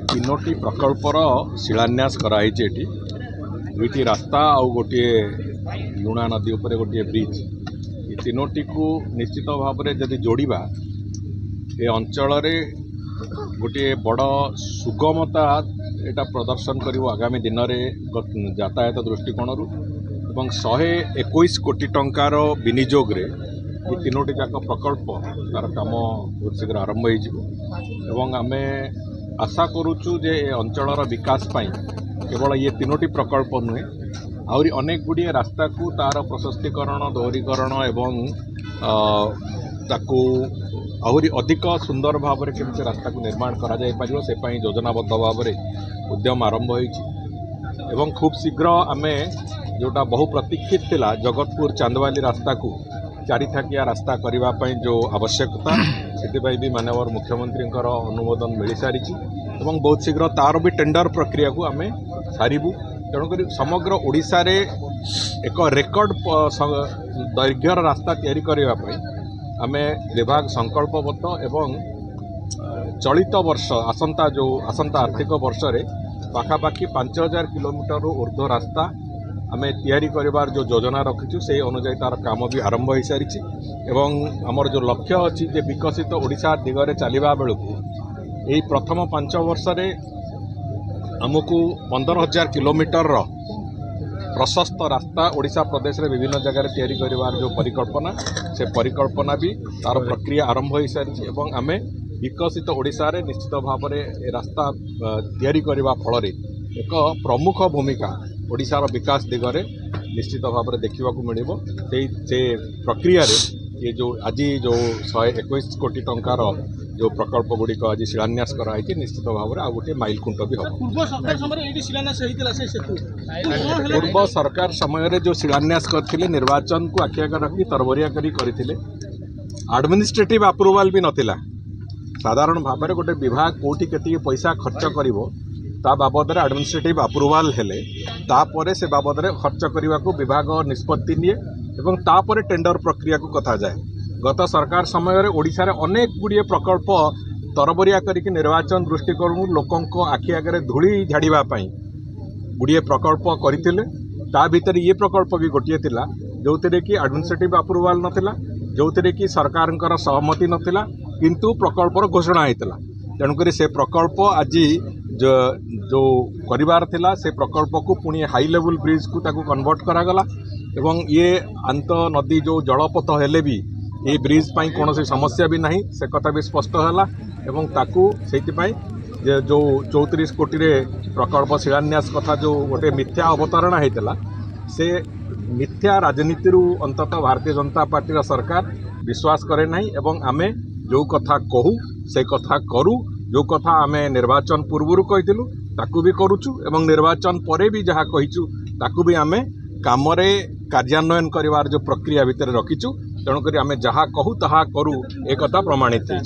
तीनोटी प्रकल्पर शिलान्यास कराई दुईटी रास्ता आउ गोटे लुणा नदी उपर गोटे ब्रिज ये तीनोटी को निश्चित भाव में जदि जोड़वा ए अंचल गोटे बड़ सुगमता यहाँ प्रदर्शन कर आगामी दिन में यातायात दृष्टिकोण 121 कोटी टंकार विनियोग रे ये तीनोटी जाक प्रकल्प तार काम बहुत शीघ्र आरंभ हो आम आशा करुचु जे अंचल विकास पाई केवल ये तीनोटी प्रकल्प नुहे आहरी अनेक गुड़िए रास्ता को तार प्रशस्तीकरण दोहरीकरण एवं ताकू आहरी अधिक सुंदर भाव में केमती रास्ता को निर्माण करा जाय पारिबो से पई योजनाबद्ध भाव में उद्यम आरंभ होईछि खूब शीघ्र आमे जोटा बहु प्रतीक्षित थिला जगतपुर चांदवाली रास्ता को चारिथाकिया रास्ता करने जो आवश्यकता से भी माननीय मुख्यमंत्री अनुमोदन मिल सारी बहुत शीघ्र तार भी टेंडर प्रक्रिया को आम सारू तेणुक समग्र ओडिशा रे एक रेकर्ड दैर्घ्यर रास्ता तैयारी करने आम विभाग संकल्पबद्ध एवं चलित वर्ष आसंता आर्थिक वर्ष रे पाखापाखि 5000 किलोमीटर ऊर्ध्व रास्ता आम तैयारी करिबार जो योजना रखीचु से अनुसार तार काम भी आरंभ हो सारी आमर जो लक्ष्य अच्छी जे विकसित ओडिशा दिगरे चलवा बेलू यही प्रथम 5 वर्ष रे आमको 15,000 किलोमीटर प्रशस्त रास्ता ओडिशा प्रदेश रे विभिन्न जगह तैयारी करिबार जो परिकल्पना से परिकल्पना भी तार प्रक्रिया आरंभ हो सारी आम विकसित ओडिशा रे निश्चित भाव में रास्ता तैयारी करबा फल एक प्रमुख भूमिका ओडिशार विकास दिगरे निश्चित भाव में देखा मिलिबो से प्रक्रिया रे ये जो आज जो 121 कोटी टंकार जो प्रकल्प गुड़िक आज शिलान्यास कराई निश्चित भाव में आ गोटे माइल खुंट भी हम पूर्व सरकार समय जो शिलान्यास करथिले निर्वाचन को आखि आगे रखी तरबरिया करथिले एडमिनिस्ट्रेटिव अप्रूवल भी नथिला साधारण भाव में गोटे विभाग कोठी केती पैसा खर्च करिवो ता बाबद एडमिनिस्ट्रेटिव अप्रूवल हेले तापरे से बाबद खर्च करने को विभाग निष्पत्ति निए एवं तापरे टेंडर प्रक्रिया को कथा जाए गत सरकार समय ओडिशा रे अनेक गुड़िए प्रकल्प तरबरिया करके निर्वाचन दृष्टिकोण लोकों आखि आगे धूली झाड़ापी गुड़िए प्रकल्प करथिले ता भितर ये प्रकल्प भी गोटे थिला जो कि एडमिनिस्ट्रेटिव अप्रूवल नथिला जो कि सरकार सहमति नथिला किंतु प्रकल्पर घोषणा होता तेणुक से प्रकल्प आज जो परिवार थिला से प्रकल्प को पुणी हाई लेवल ब्रिज को ताकू कन्वर्ट करागला एवं ये आंत नदी जो जलपथ हेले भी ये ब्रिज पाई कौन सी समस्या भी नहीं से कथा भी स्पष्ट है एवं ताकू से जो 34 कोटी रे प्रकल्प शिलान्यास कथा जो गोटे मिथ्या अवतारणा होता से मिथ्या राजनीति अंततः भारतीय जनता पार्टी सरकार विश्वास करे नहीं एवं आमे जो कथा कहू से कथा करू जो कथा आमे निर्वाचन पूर्व कहीलु ताकू भी करुचु एवं निर्वाचन परे भी जहाँ कहीचु ताकू भी आमे कामरे कार्यान्वयन करिवार जो प्रक्रिया भितर रखीचु तेणुक आमे जहाँ कहू ताहा करू एक कथा प्रमाणित है।